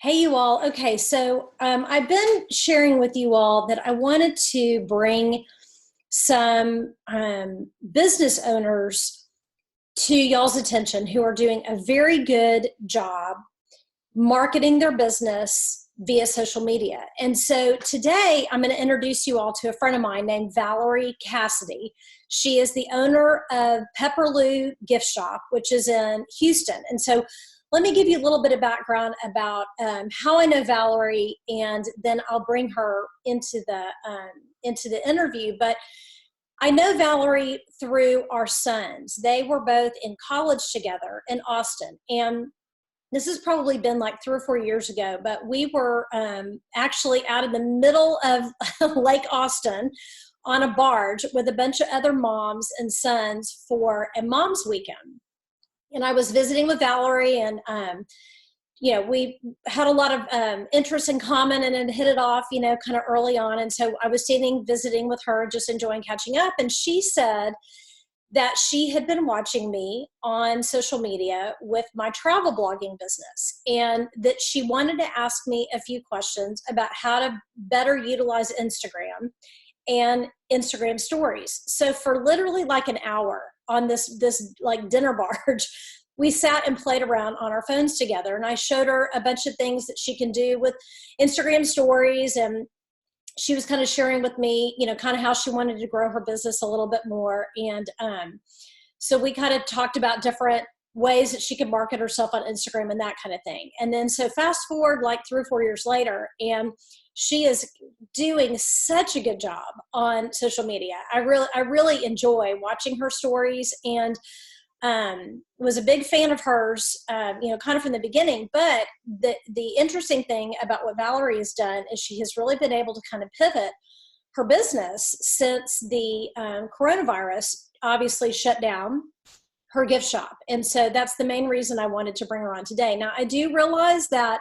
Hey, you all. Okay, so I've been sharing with you all that I wanted to bring some business owners to y'all's attention who are doing a very good job marketing their business via social media. And so today I'm going to introduce you all to a friend of mine named Valerie Cassady. She is the owner of Pepperloo Gift Shop, which is in Houston. And so let me give you a little bit of background about how I know Valerie, and then I'll bring her into the interview. But I know Valerie through our sons. They were both in college together in Austin, and this has probably been like 3 or 4 years ago, but we were actually out in the middle of Lake Austin on a barge with a bunch of other moms and sons for a mom's weekend. And I was visiting with Valerie, and we had a lot of interests in common and had hit it off, kind of early on. And so I was visiting with her, just enjoying catching up. And she said that she had been watching me on social media with my travel blogging business, and that she wanted to ask me a few questions about how to better utilize Instagram and Instagram stories. So for literally like an hour on this like dinner barge, we sat and played around on our phones together, and I showed her a bunch of things that she can do with Instagram stories, and she was kind of sharing with me, kind of how she wanted to grow her business a little bit more. And so we kind of talked about different ways that she could market herself on Instagram and that kind of thing. And then so fast forward like 3 or 4 years later, and she is doing such a good job on social media. I really enjoy watching her stories, and was a big fan of hers, kind of from the beginning. But the interesting thing about what Valerie has done is she has really been able to kind of pivot her business since the coronavirus obviously shut down her gift shop. And so that's the main reason I wanted to bring her on today. Now, I do realize that,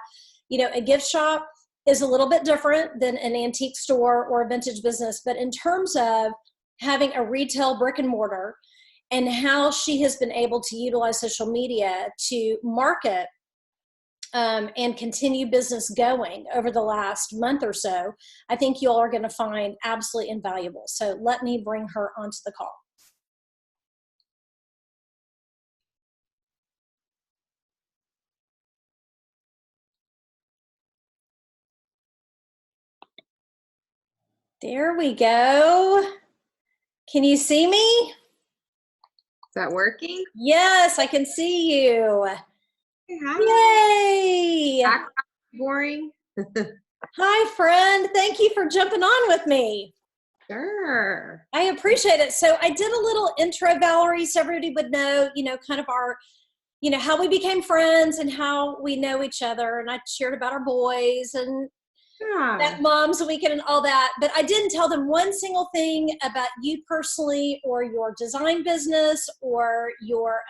a gift shop is a little bit different than an antique store or a vintage business. But in terms of having a retail brick and mortar, and how she has been able to utilize social media to market and continue business going over the last month or so, I think you all are going to find absolutely invaluable. So let me bring her onto the call. There we go. Can you see me? Is that working? Yes, I can see you. Hi. Yay! Boring. Hi, friend. Thank you for jumping on with me. Sure. I appreciate it. So I did a little intro, Valerie, so everybody would know, kind of our, how we became friends and how we know each other. And I shared about our boys and that mom's weekend and all that. But I didn't tell them one single thing about you personally, or your design business, or your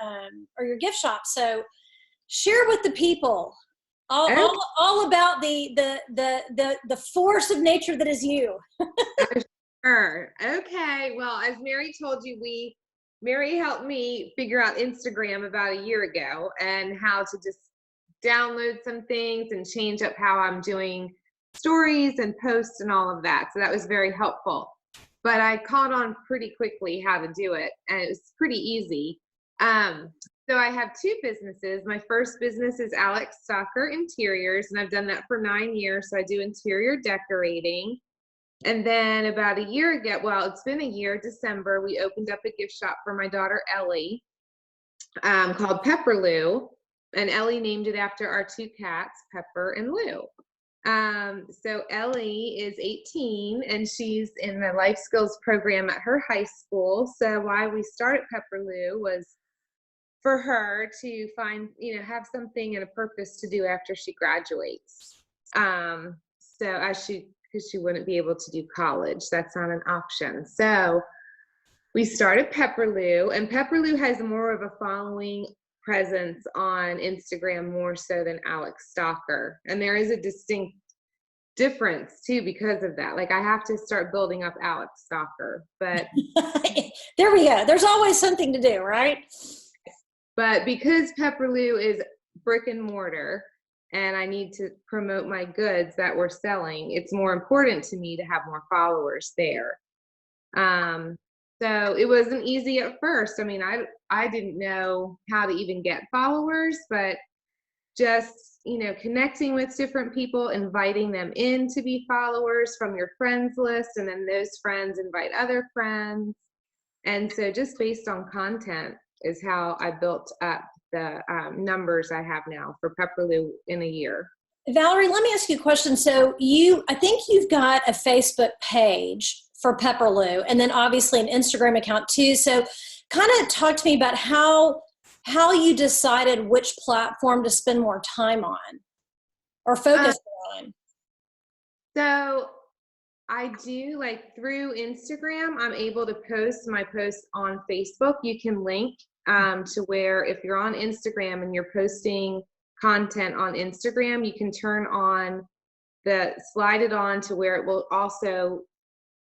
gift shop. So share with the people all about the force of nature that is you. Sure. Okay. Well, as Mary told you, Mary helped me figure out Instagram about a year ago, and how to just download some things and change up how I'm doing stories and posts and all of that. So that was very helpful. But I caught on pretty quickly how to do it, and it was pretty easy. So I have two businesses. My first business is Alex Stalker Interiors, and I've done that for 9 years. So I do interior decorating. And then about a year ago, well, it's been a year, December, we opened up a gift shop for my daughter, Ellie, called Pepperloo. And Ellie named it after our two cats, Pepper and Lou. So Ellie is 18, and she's in the life skills program at her high school. So why we started Pepperloo was for her to find, have something and a purpose to do after she graduates. Because she wouldn't be able to do college. That's not an option. So we started Pepperloo, and Pepperloo has more of a following presence on Instagram more so than Alex Stalker. And there is a distinct difference too because of that. Like, I have to start building up Alex Stalker, but there we go. There's always something to do, right? But because Pepperloo is brick and mortar, and I need to promote my goods that we're selling, it's more important to me to have more followers there. So it wasn't easy at first. I mean, I didn't know how to even get followers, but just, connecting with different people, inviting them in to be followers from your friends list, and then those friends invite other friends. And so just based on content is how I built up the numbers I have now for Pepperloo in a year. Valerie, let me ask you a question. So I think you've got a Facebook page for Pepperloo, and then obviously an Instagram account too. So kind of talk to me about how you decided which platform to spend more time on or focus on. So I do, like, through Instagram, I'm able to post my posts on Facebook. You can link to where if you're on Instagram and you're posting content on Instagram, you can slide it on to where it will also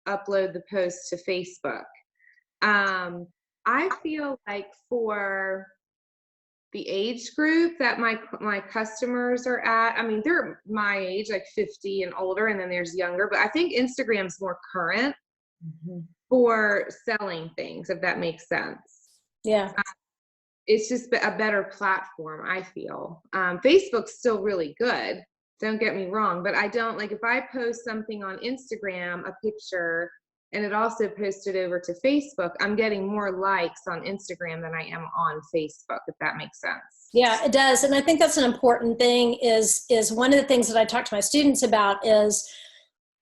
upload the post to Facebook. I feel like for the age group that my customers are at, I mean, they're my age, like 50 and older, and then there's younger, but I think Instagram's more current for selling things, if that makes sense. Yeah. It's just a better platform, I feel. Facebook's still really good, don't get me wrong, but I don't, like, if I post something on Instagram, a picture, and it also posted over to Facebook, I'm getting more likes on Instagram than I am on Facebook, if that makes sense. Yeah, it does. And I think that's an important thing is one of the things that I talk to my students about is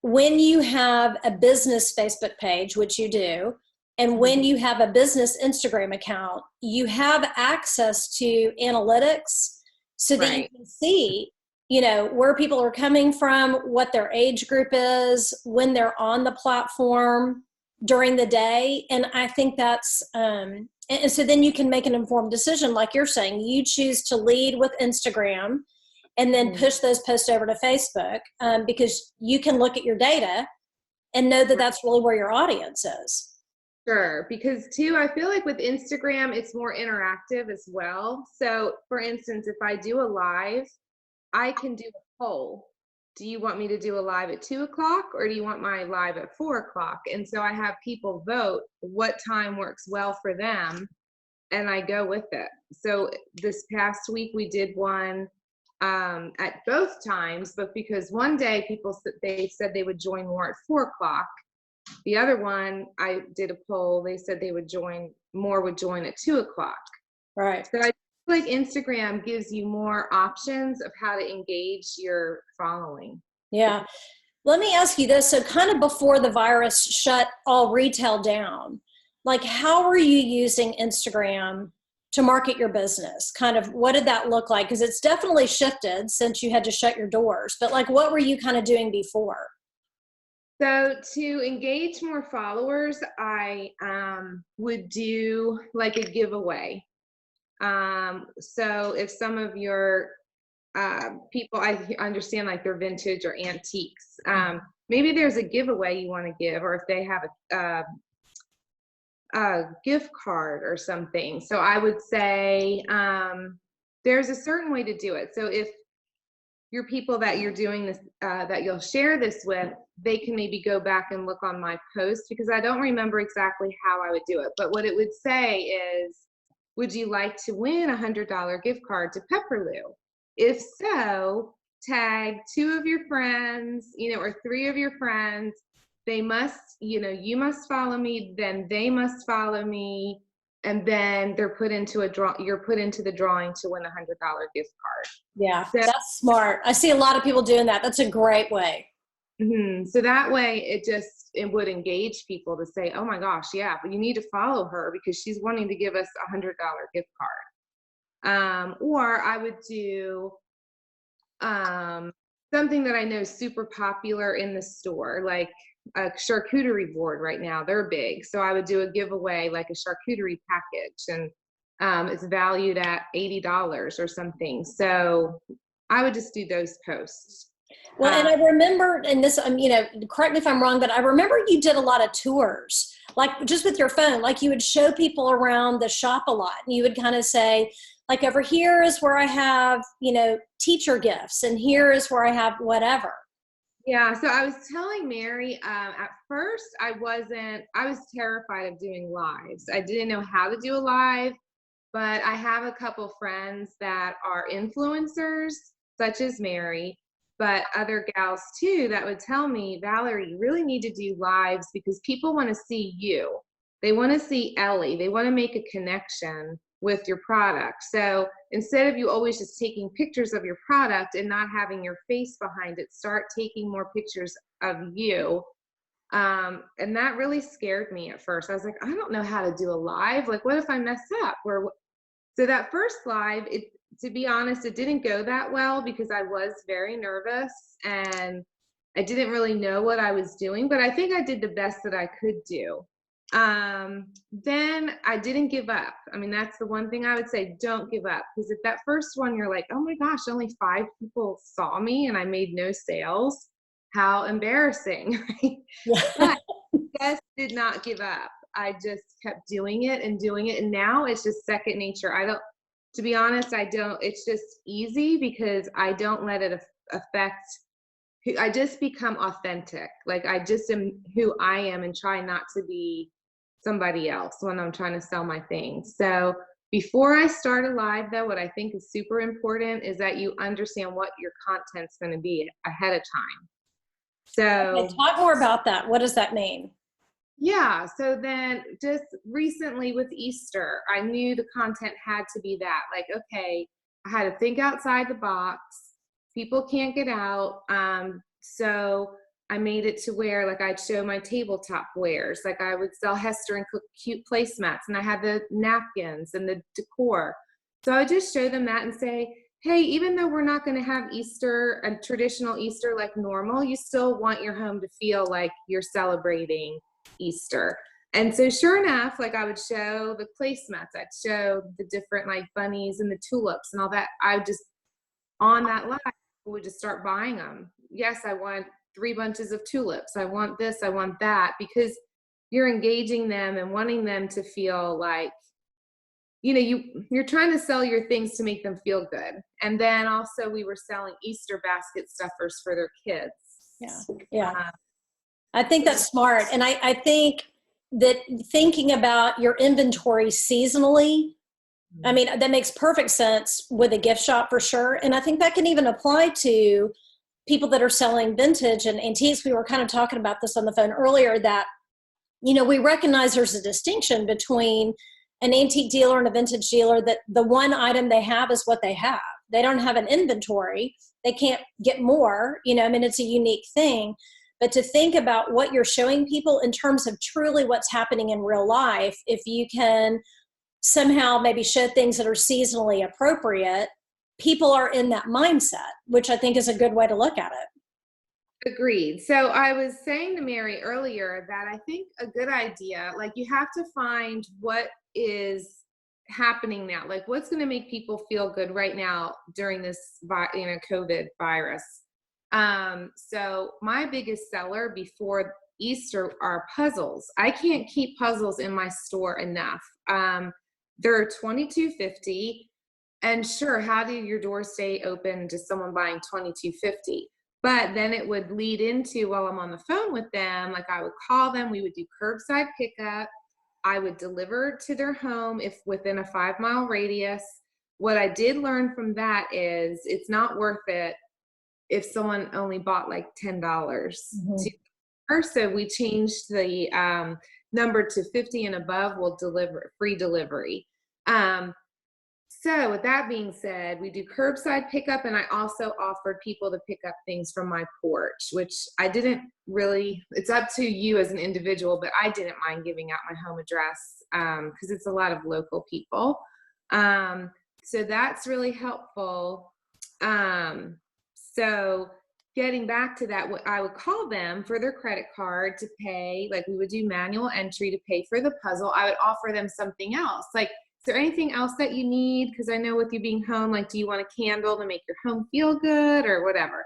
when you have a business Facebook page, which you do, and when you have a business Instagram account, you have access to analytics so that you can see, where people are coming from, what their age group is, when they're on the platform during the day. And I think that's, and so then you can make an informed decision. Like you're saying, you choose to lead with Instagram and then push those posts over to Facebook because you can look at your data and know that that's really where your audience is. Sure, because too, I feel like with Instagram, it's more interactive as well. So for instance, if I do a live, I can do a poll. Do you want me to do a live at 2 o'clock or do you want my live at 4 o'clock? And so I have people vote what time works well for them and I go with it. So this past week we did one at both times, but because one day they said they would join more at 4 o'clock. The other one, I did a poll. They said they would join at 2 o'clock. Right. So I feel like Instagram gives you more options of how to engage your following. Yeah. Let me ask you this. So kind of before the virus shut all retail down, like how were you using Instagram to market your business? Kind of what did that look like? Because it's definitely shifted since you had to shut your doors. But like what were you kind of doing before? So to engage more followers, I would do like a giveaway. So if some of your people, I understand like they're vintage or antiques, maybe there's a giveaway you want to give, or if they have a gift card or something. So I would say there's a certain way to do it. So if your people that you're doing this, that you'll share this with, they can maybe go back and look on my post because I don't remember exactly how I would do it. But what it would say is, would you like to win a $100 gift card to Pepperloo? If so, tag 2 of your friends, or 3 of your friends. They must, you must follow me, then they must follow me. And then they're put into you're put into the drawing to win a $100 gift card. Yeah, so, that's smart. I see a lot of people doing that. That's a great way. So that way it would engage people to say, oh my gosh, yeah, but you need to follow her because she's wanting to give us a $100 gift card. Or I would do something that I know is super popular in the store, like a charcuterie board right now. They're big. So I would do a giveaway, like a charcuterie package, and it's valued at $80 or something. So I would just do those posts. Well, and I remember, and this, correct me if I'm wrong, but I remember you did a lot of tours, like just with your phone, like you would show people around the shop a lot, and you would kind of say, like, over here is where I have, teacher gifts, and here is where I have whatever. Yeah, so I was telling Mary, at first I was terrified of doing lives. I didn't know how to do a live, but I have a couple friends that are influencers, such as Mary, but other gals too that would tell me, Valerie, you really need to do lives because people want to see you. They want to see Ellie. They want to make a connection with your product. So instead of you always just taking pictures of your product and not having your face behind it, start taking more pictures of you. And that really scared me at first. I was like, I don't know how to do a live. Like, what if I mess up? So that first live, to be honest, it didn't go that well because I was very nervous and I didn't really know what I was doing, but I think I did the best that I could do. Then I didn't give up. I mean, that's the one thing I would say, don't give up. Because if that first one, you're like, oh my gosh, only 5 people saw me and I made no sales. How embarrassing, right? But I just did not give up. I just kept doing it and doing it. And now it's just second nature. To be honest, it's just easy because I don't let it affect. I just become authentic. Like I just am who I am and try not to be somebody else when I'm trying to sell my things. So before I start a live though, what I think is super important is that you understand what your content's going to be ahead of time. So okay, talk more about that. What does that mean? Yeah, so then just recently with Easter, I knew the content had to be that. Like, okay, I had to think outside the box. People can't get out. So I made it to where like I'd show my tabletop wares. Like I would sell Hester and Cook cute placemats, and I had the napkins and the decor. So I would just show them that and say, hey, even though we're not going to have Easter, a traditional Easter like normal, you still want your home to feel like you're celebrating Easter. And so sure enough, like I would show the placemats, I'd show the different like bunnies and the tulips and all that. I just, on that live, would just start buying them. Yes, I want 3 bunches of tulips. I want this, I want that, because you're engaging them and wanting them to feel like, you're trying to sell your things to make them feel good. And then also we were selling Easter basket stuffers for their kids. Yeah. Yeah. I think that's smart. And I think that thinking about your inventory seasonally, I mean, that makes perfect sense with a gift shop for sure. And I think that can even apply to people that are selling vintage and antiques. We were kind of talking about this on the phone earlier that, we recognize there's a distinction between an antique dealer and a vintage dealer, that the one item they have is what they have. They don't have an inventory. They can't get more, it's a unique thing. But to think about what you're showing people in terms of truly what's happening in real life, if you can somehow maybe show things that are seasonally appropriate, people are in that mindset, which I think is a good way to look at it. Agreed. So I was saying to Mary earlier that I think a good idea, like you have to find what is happening now, like what's going to make people feel good right now during this, COVID virus. So my biggest seller before Easter are puzzles. I can't keep puzzles in my store enough. They're $22.50, and sure, how do your doors stay open to someone buying $22.50? But then it would lead into, while I'm on the phone with them, like I would call them, we would do curbside pickup. I would deliver to their home if within a 5-mile radius. What I did learn from that is it's not worth it if someone only bought like $10. Mm-hmm. So we changed the number to 50 and above will deliver free delivery. So with that being said, we do curbside pickup, and I also offered people to pick up things from my porch, which I didn't really, it's up to you as an individual, but I didn't mind giving out my home address because it's a lot of local people. So that's really helpful. So getting back to that, I would call them for their credit card to pay, like we would do manual entry to pay for the puzzle. I would offer them something else. Like, is there anything else that you need? Because I know with you being home, like, do you want a candle to make your home feel good or whatever?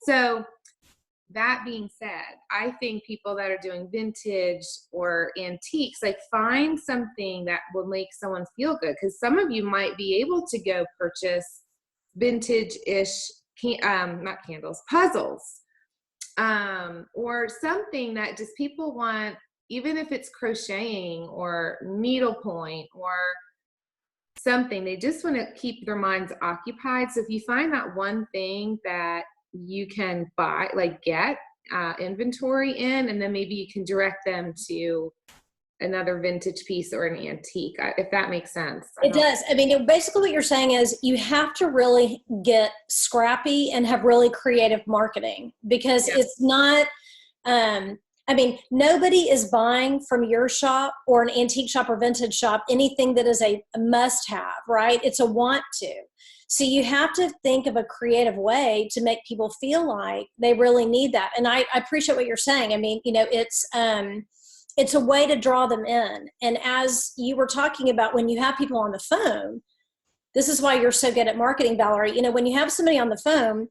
So that being said, I think people that are doing vintage or antiques, like find something that will make someone feel good. Because some of you might be able to go purchase vintage-ish, not candles, puzzles, or something that just people want, even if it's crocheting or needlepoint or something, they just want to keep their minds occupied. So if you find that one thing that you can buy, like get inventory in, and then maybe you can direct them to another vintage piece or an antique, if that makes sense. It does. I mean, basically what you're saying is you have to really get scrappy and have really creative marketing, because it's not, I mean, nobody is buying from your shop or an antique shop or vintage shop anything that is a must have, right? It's a want to. So you have to think of a creative way to make people feel like they really need that. And I appreciate what you're saying. I mean, you know, it's a way to draw them in. And as you were talking about, when you have people on the phone, this is why you're so good at marketing, Valerie. You know, when you have somebody on the phone,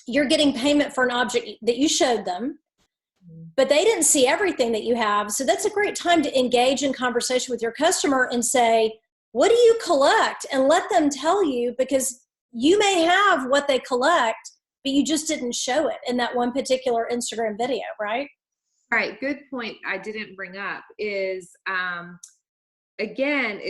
you're getting payment for an object that you showed them, but they didn't see everything that you have. So that's a great time to engage in conversation with your customer and say, what do you collect? And let them tell you, because you may have what they collect, but you just didn't show it in that one particular Instagram video, right? Right. Good point. I didn't bring up is, again,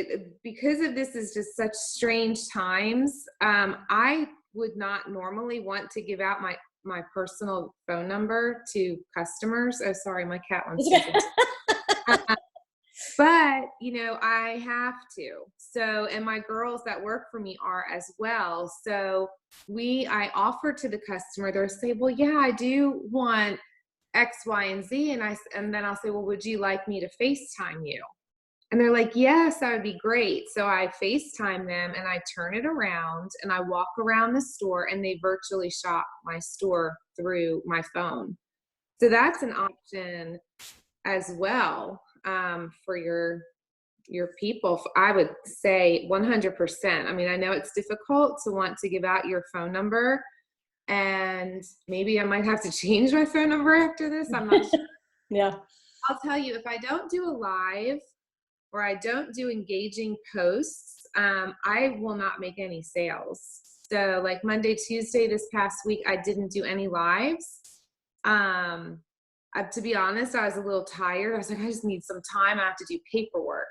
because of this is just such strange times. I would not normally want to give out my personal phone number to customers. Oh, sorry, my cat wants to. But, you know, I have to. So, and my girls that work for me are as well. So I offer to the customer, they'll say, well, yeah, I do want X, Y, and Z. And then I'll say, well, would you like me to FaceTime you? And they're like, yes, that would be great. So I FaceTime them and I turn it around and I walk around the store and they virtually shop my store through my phone. So that's an option as well, for your people. I would say 100%. I mean, I know it's difficult to want to give out your phone number, and maybe I might have to change my phone number after this. I'm not sure. Yeah. I'll tell you, if I don't do a live or I don't do engaging posts, I will not make any sales. So like Monday, Tuesday, this past week, I didn't do any lives. To be honest, I was a little tired. I was like, I just need some time. I have to do paperwork.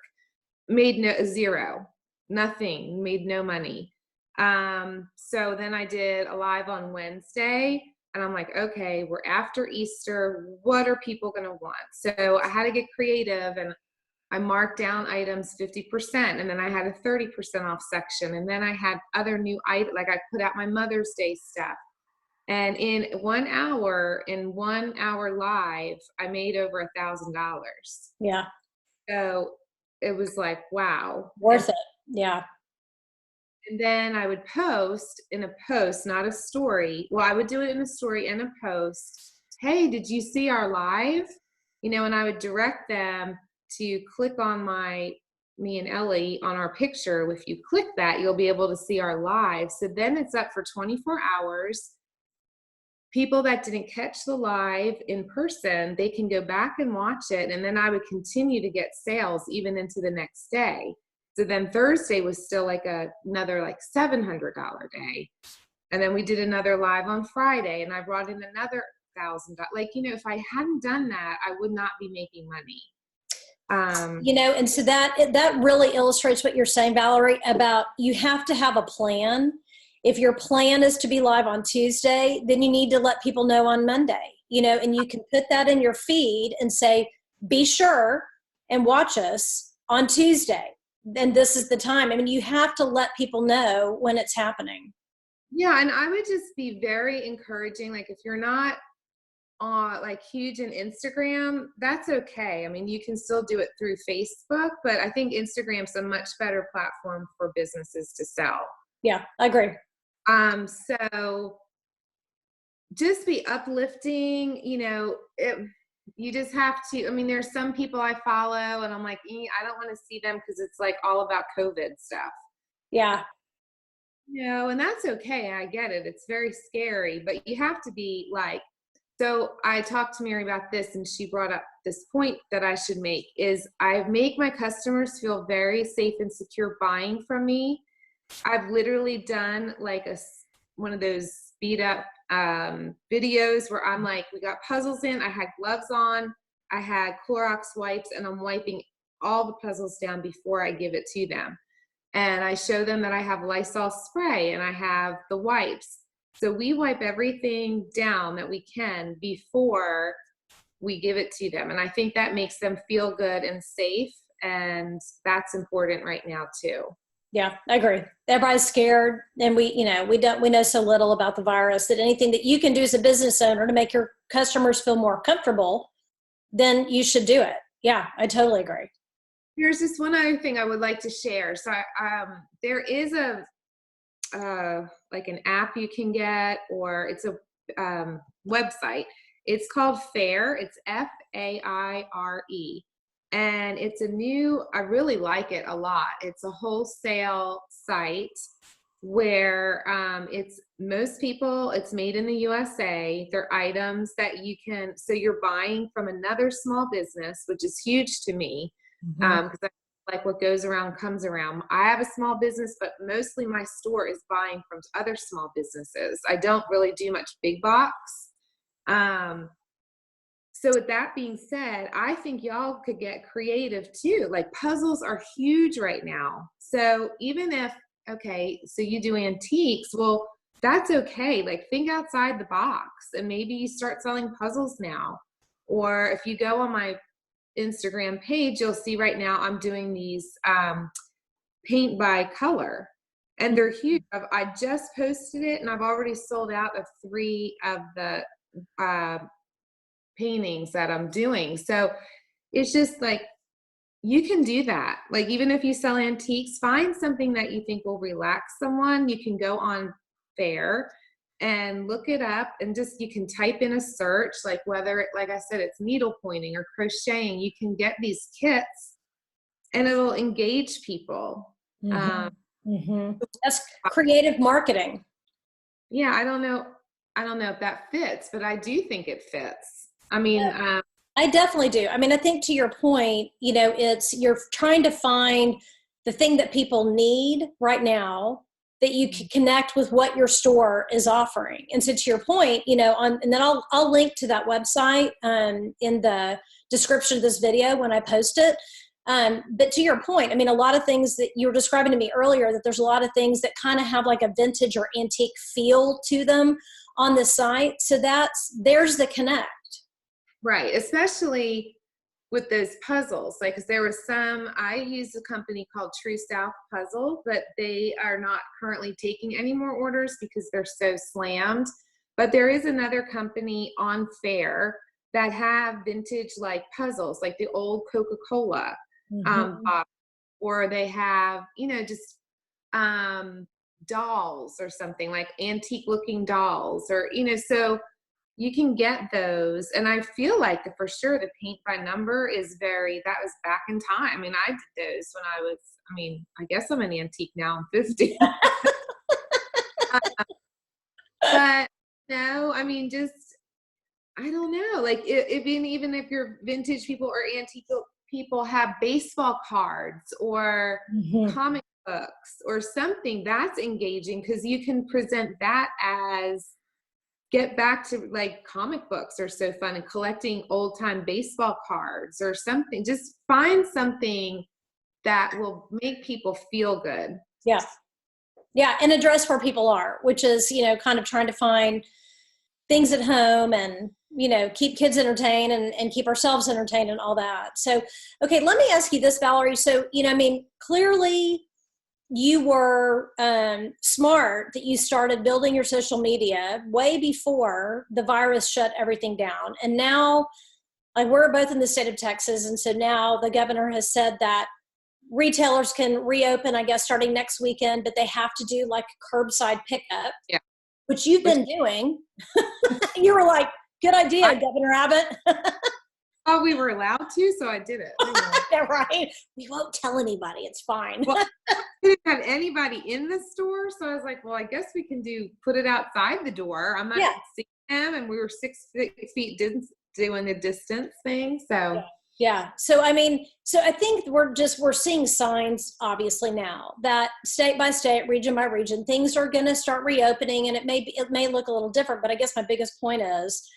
Made zero, nothing, made no money. So then I did a live on Wednesday and I'm like, okay, we're after Easter. What are people going to want? So I had to get creative and I marked down items 50%, and then I had a 30% off section. And then I had other new items, like I put out my Mother's Day stuff. And in 1 hour, live, I made over $1,000. Yeah. So it was like, wow. Worth it. Yeah. And then I would post in a post, not a story. Well, I would do it in a story and a post. Hey, did you see our live? You know, and I would direct them to click on me and Ellie on our picture. If you click that, you'll be able to see our live. So then it's up for 24 hours. People that didn't catch the live in person, they can go back and watch it. And then I would continue to get sales even into the next day. So then Thursday was still like another like $700 day. And then we did another live on Friday and I brought in another $1,000. Like, you know, if I hadn't done that, I would not be making money. You know, and so that really illustrates what you're saying, Valerie, about you have to have a plan. If your plan is to be live on Tuesday, then you need to let people know on Monday, you know, and you can put that in your feed and say, be sure and watch us on Tuesday. Then this is the time. I mean, you have to let people know when it's happening. Yeah. And I would just be very encouraging. Like if you're not like huge in Instagram, that's okay. I mean, you can still do it through Facebook, but I think Instagram's a much better platform for businesses to sell. Yeah, I agree. So just be uplifting, you know, you just have to, I mean, there's some people I follow and I'm like, I don't want to see them because it's like all about COVID stuff. Yeah. And that's okay. I get it. It's very scary, but you have to be like, so I talked to Mary about this, and she brought up this point that I should make is I make my customers feel very safe and secure buying from me. I've literally done like one of those speed up videos where I'm like, we got puzzles in, I had gloves on, I had Clorox wipes, and I'm wiping all the puzzles down before I give it to them. And I show them that I have Lysol spray and I have the wipes. So we wipe everything down that we can before we give it to them. And I think that makes them feel good and safe. And that's important right now too. Yeah, I agree. Everybody's scared, and we know so little about the virus that anything that you can do as a business owner to make your customers feel more comfortable, then you should do it. Yeah, I totally agree. Here's just one other thing I would like to share. So there is a like an app you can get, or it's a website. It's called Faire. It's FAIRE. And it's I really like it a lot. It's a wholesale site where it's made in the USA. They're items that so you're buying from another small business, which is huge to me. Because like what goes around comes around. I have a small business, but mostly my store is buying from other small businesses. I don't really do much big box. So with that being said, I think y'all could get creative too. Like puzzles are huge right now. So even if, okay, so you do antiques, well, that's okay. Like think outside the box, and maybe you start selling puzzles now. Or if you go on my Instagram page, you'll see right now I'm doing these paint by color, and they're huge. I just posted it, and I've already sold out of 3 of the paintings that I'm doing. So it's just like, you can do that. Like even if you sell antiques, find something that you think will relax someone. You can go on Faire and look it up, and just you can type in a search, like whether like I said, it's needle pointing or crocheting. You can get these kits and it'll engage people. That's creative marketing. Yeah, I don't know if that fits, but I do think it fits. I mean, I definitely do. I mean, I think to your point, you're trying to find the thing that people need right now that you can connect with what your store is offering. And so to your point, and then I'll link to that website in the description of this video when I post it. But to your point, I mean, a lot of things that you were describing to me earlier, that there's a lot of things that kind of have like a vintage or antique feel to them on the site. So there's the connect. Right, especially with those puzzles. Like, 'cause there was I used a company called True South Puzzle, but they are not currently taking any more orders because they're so slammed. But there is another company on Faire that have vintage like puzzles, like the old Coca-Cola box, or they have, just dolls or something, like antique looking dolls, or, so you can get those. And I feel like for sure the paint by number that was back in time. I mean, I did those when I guess I'm an antique now, I'm 50. But no, I mean, just, I don't know, like even if you're vintage people or antique people have baseball cards or comic books or something that's engaging, because you can present that as, get back to like comic books are so fun, and collecting old time baseball cards or something. Just find something that will make people feel good. Yeah. Yeah. And address where people are, which is, kind of trying to find things at home and, keep kids entertained and keep ourselves entertained and all that. So, okay, let me ask you this, Valerie. So, clearly you were smart that you started building your social media way before the virus shut everything down. And now, like, we're both in the state of Texas. And so now the governor has said that retailers can reopen, I guess, starting next weekend, but they have to do like curbside pickup, which you've been doing. You were like, good idea, Governor Abbott. thought we were allowed to, so I did it. Right? We won't tell anybody. It's fine. Well, I didn't have anybody in the store, so I was like, well, I guess we can put it outside the door. I'm not seeing them, and we were 6 feet doing the distance thing, so. Yeah. So, I mean, I think we're seeing signs, obviously, now that state by state, region by region, things are going to start reopening, and it may look a little different, but I guess my biggest point is,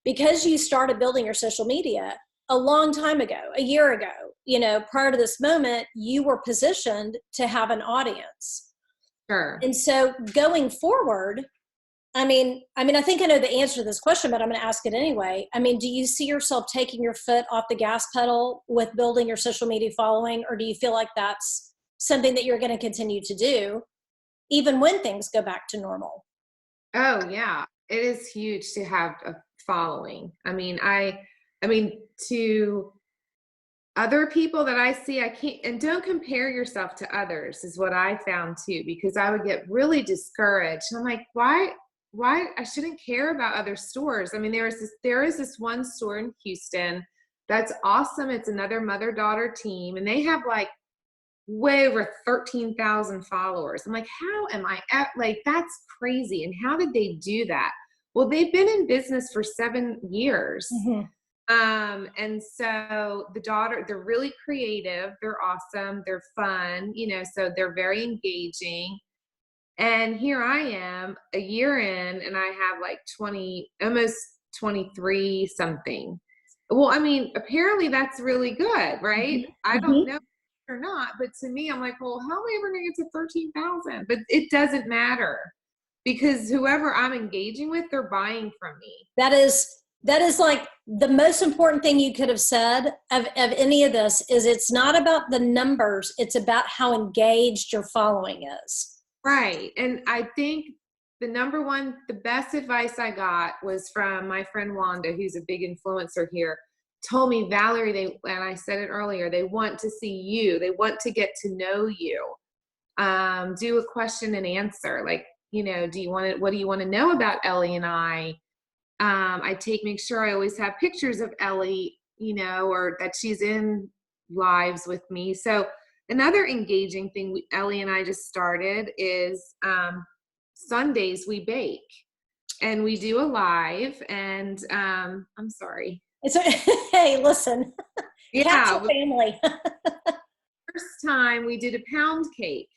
because you started building your social media a long time ago, a year ago, prior to this moment, you were positioned to have an audience. Sure. And so going forward, I mean, I think I know the answer to this question, but I'm going to ask it anyway. I mean, do you see yourself taking your foot off the gas pedal with building your social media following, or do you feel like that's something that you're going to continue to do even when things go back to normal? Oh yeah, it is huge to have a following. I mean, to other people that I see, I can't, and don't compare yourself to others is what I found too, because I would get really discouraged. I'm like, why I shouldn't care about other stores. I mean, there is this one store in Houston that's awesome. It's another mother-daughter team, and they have like way over 13,000 followers. I'm like, how am I like, that's crazy. And how did they do that? Well, they've been in business for 7 years. Mm-hmm. And so they're really creative. They're awesome. They're fun, so they're very engaging. And here I am a year in, and I have like 20, almost 23 something. Well, I mean, apparently that's really good, right? Mm-hmm. I don't know or not, but to me, I'm like, well, how am I ever going to get to 13,000? But it doesn't matter, because whoever I'm engaging with, they're buying from me. That is like the most important thing you could have said of any of this is, it's not about the numbers. It's about how engaged your following is. Right. And I think the best advice I got was from my friend Wanda, who's a big influencer here, told me, Valerie, and I said it earlier, they want to see you. They want to get to know you. Do a question and answer. Like, what do you want to know about Ellie and I? Make sure I always have pictures of Ellie, or that she's in lives with me. So another engaging thing Ellie and I just started is Sundays we bake, and we do a live, and I'm sorry. Hey, listen. Yeah. Cats are family. First time we did a pound cake,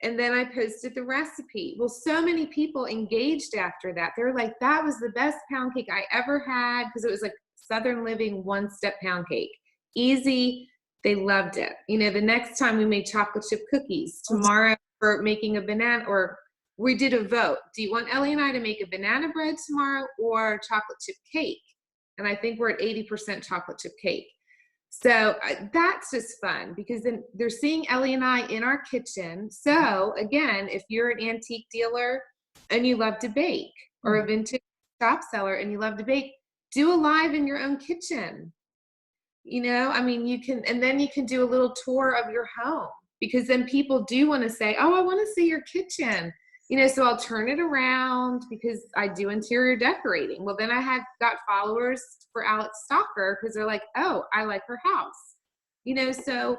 and then I posted the recipe. Well, so many people engaged after that. They were like, that was the best pound cake I ever had, because it was like Southern Living one-step pound cake. Easy. They loved it. The next time we made chocolate chip cookies. Tomorrow we're making a banana, or we did a vote. Do you want Ellie and I to make a banana bread tomorrow or chocolate chip cake? And I think we're at 80% chocolate chip cake. So that's just fun, because then they're seeing Ellie and I in our kitchen. So again, if you're an antique dealer and you love to bake, or a vintage shop seller and you love to bake, do a live in your own kitchen. I mean, you can do a little tour of your home, because then people do want to say, oh, I want to see your kitchen. So I'll turn it around, because I do interior decorating. Well, then I got followers for Alex Stalker, because they're like, oh, I like her house. So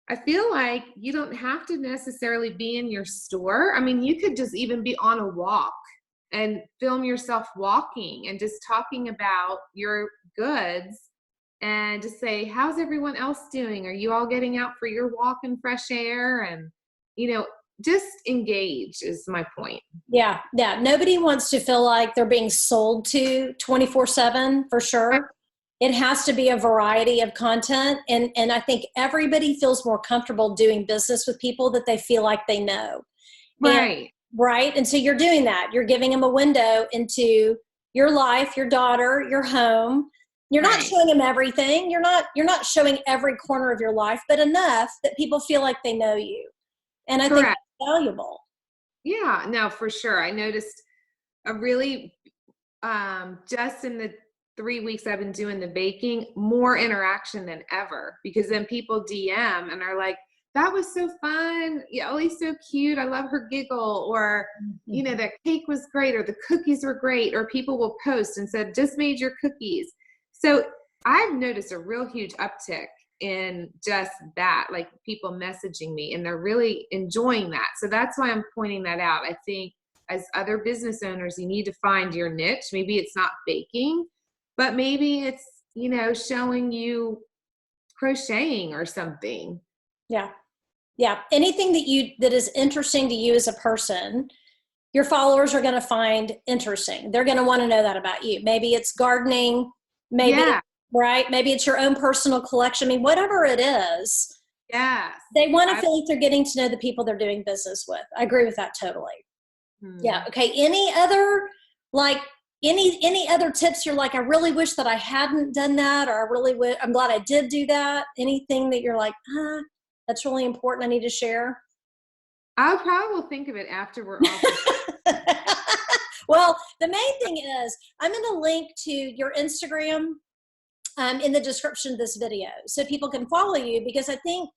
I feel like you don't have to necessarily be in your store. I mean, you could just even be on a walk and film yourself walking and just talking about your goods, and just say, how's everyone else doing? Are you all getting out for your walk in fresh air? And, just engage is my point. Yeah. Nobody wants to feel like they're being sold to 24/7, for sure. It has to be a variety of content. And I think everybody feels more comfortable doing business with people that they feel like they know. Right. Right. And so you're doing that. You're giving them a window into your life, your daughter, your home. You're not showing them everything. You're not showing every corner of your life, but enough that people feel like they know you. And I think that's valuable. Yeah, no, for sure. I noticed a really, just in the 3 weeks I've been doing the baking, more interaction than ever, because then people DM and are like, that was so fun. Yeah, Ellie's so cute. I love her giggle. Or, the cake was great, or the cookies were great. Or people will post and said, just made your cookies. So I've noticed a real huge uptick in just that, like people messaging me, and they're really enjoying that. So that's why I'm pointing that out. I think as other business owners, you need to find your niche. Maybe it's not baking, but maybe it's, showing you crocheting or something. Yeah. Yeah. Anything that is interesting to you as a person, your followers are going to find interesting. They're going to want to know that about you. Maybe it's gardening, maybe, Yeah. right? Maybe it's your own personal collection. I mean, whatever it is, Yes. they want to feel like they're getting to know the people they're doing business with. I agree with that totally. Yeah. Okay. Any other, like, any other tips you're like, I really wish that I hadn't done that, or I'm glad I did do that? Anything that you're like, that's really important, I need to share? I'll probably think of it after we're off. Well, the main thing is I'm going to link to your Instagram in the description of this video so people can follow you, because I think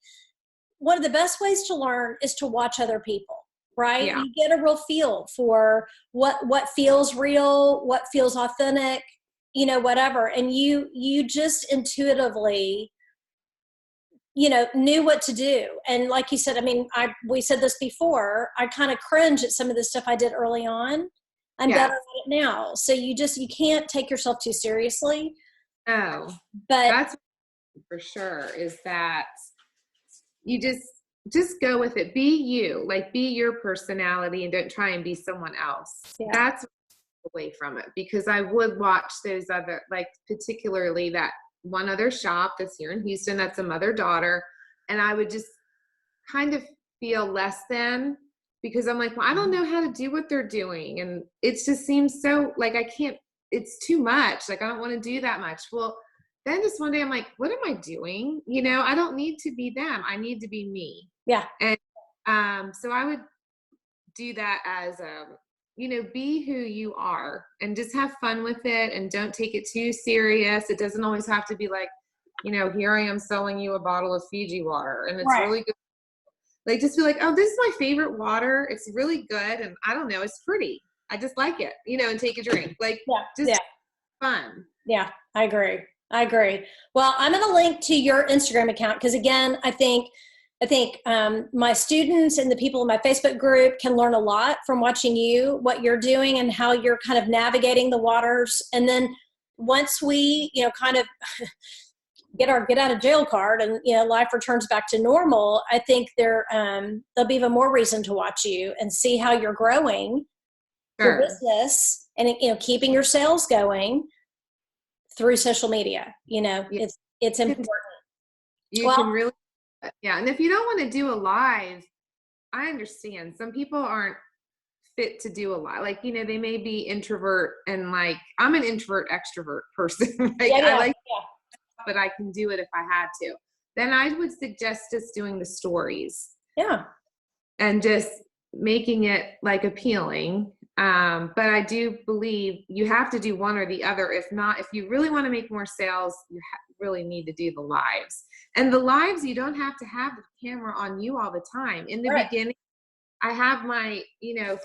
one of the best ways to learn is to watch other people, right? Yeah. You get a real feel for what feels real, what feels authentic, whatever. And you just intuitively, knew what to do. And like you said, I mean, we said this before, I kind of cringe at some of the stuff I did early on. I'm better at it now. So you can't take yourself too seriously. No, but that's for sure, is that you just go with it. Be you, like be your personality, and don't try and be someone else. Yeah. That's away from it, because I would watch those other, like particularly that one other shop that's here in Houston, that's a mother-daughter, and I would just kind of feel less than, because I'm like, well, I don't know how to do what they're doing, and it just seems so like I can't, it's too much, like I don't want to do that much. Well, then just one day I'm like, what am I doing? I don't need to be them, I need to be me. Yeah. And so I would do that as be who you are, and just have fun with it, and don't take it too serious. It doesn't always have to be like, here I am selling you a bottle of Fiji water, and it's really good. Like, just be like, oh, this is my favorite water. It's really good. And I don't know, it's pretty. I just like it, and take a drink. Like, just fun. Yeah, I agree. Well, I'm going to link to your Instagram account, because again, I think my students and the people in my Facebook group can learn a lot from watching you, what you're doing and how you're kind of navigating the waters. And then once we, kind of get out of jail card and, life returns back to normal, I think there'll be even more reason to watch you and see how you're growing your business, and, keeping your sales going through social media. It's important. You can really, and if you don't want to do a live, I understand. Some people aren't fit to do a live. Like, they may be introvert, and like, I'm an introvert extrovert person. But I can do it if I had to. Then I would suggest just doing the stories. Yeah. And just making it like appealing. But I do believe you have to do one or the other. If not, if you really want to make more sales, you really need to do the lives. And the lives, you don't have to have the camera on you all the time. In the beginning, I have my,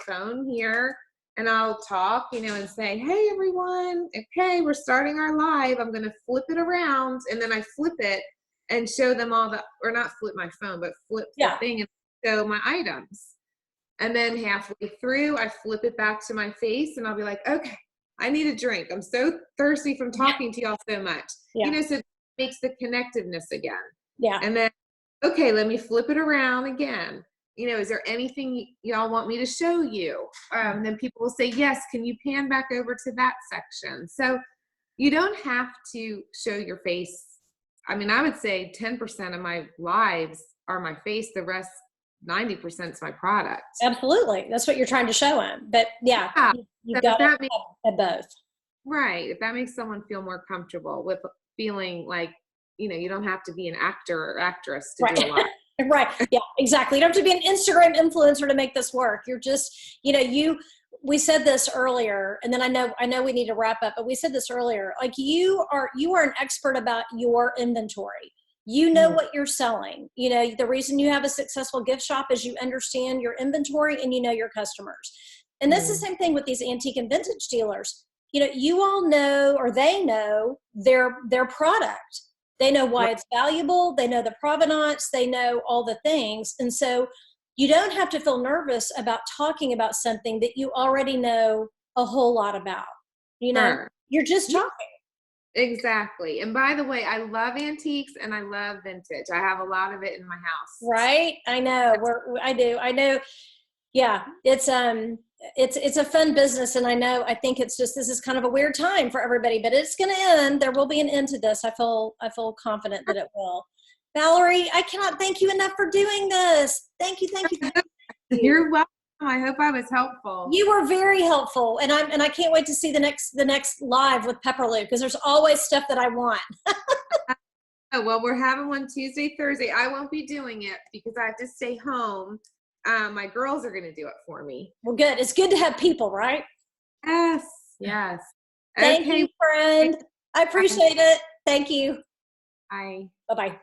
phone here, and I'll talk, and say, hey, everyone, okay, we're starting our live. I'm going to flip it around. And then I flip it and show them all or not flip my phone, but flip the thing and show my items. And then halfway through, I flip it back to my face, and I'll be like, okay, I need a drink. I'm so thirsty from talking to y'all so much. So it makes the connectiveness again. Yeah. And then, okay, let me flip it around again. Is there anything y'all want me to show you? Then people will say, yes, can you pan back over to that section? So you don't have to show your face. I mean, I would say 10% of my lives are my face. The rest, 90% is my product. Absolutely. That's what you're trying to show them. But you've got to have both. Right. If that makes someone feel more comfortable with feeling like, you don't have to be an actor or actress to do a lot. Right. Yeah, exactly. You don't have to be an Instagram influencer to make this work. You're just, we said this earlier, and then I know we need to wrap up, but we said this earlier, like you are an expert about your inventory. You know what you're selling. The reason you have a successful gift shop is you understand your inventory and you know your customers. And that's the same thing with these antique and vintage dealers. you all know, or they know their product. They know why it's valuable. They know the provenance. They know all the things. And so you don't have to feel nervous about talking about something that you already know a whole lot about. Sure. You're just talking. Exactly. And by the way, I love antiques and I love vintage. I have a lot of it in my house. Right? I know. I do. I know. Yeah, it's a fun business, and I think it's just, this is kind of a weird time for everybody, but it's going to end. There will be an end to this. I feel confident that it will. Valerie, I cannot thank you enough for doing this. Thank you. You're welcome. I hope I was helpful. You were very helpful, and I can't wait to see the next live with Pepperloo, because there's always stuff that I want. Oh, well, we're having one Tuesday, Thursday. I won't be doing it because I have to stay home. My girls are going to do it for me. Well, good. It's good to have people, right? Yes. Thank you, friend. I appreciate it. Thank you. Bye. Bye-bye.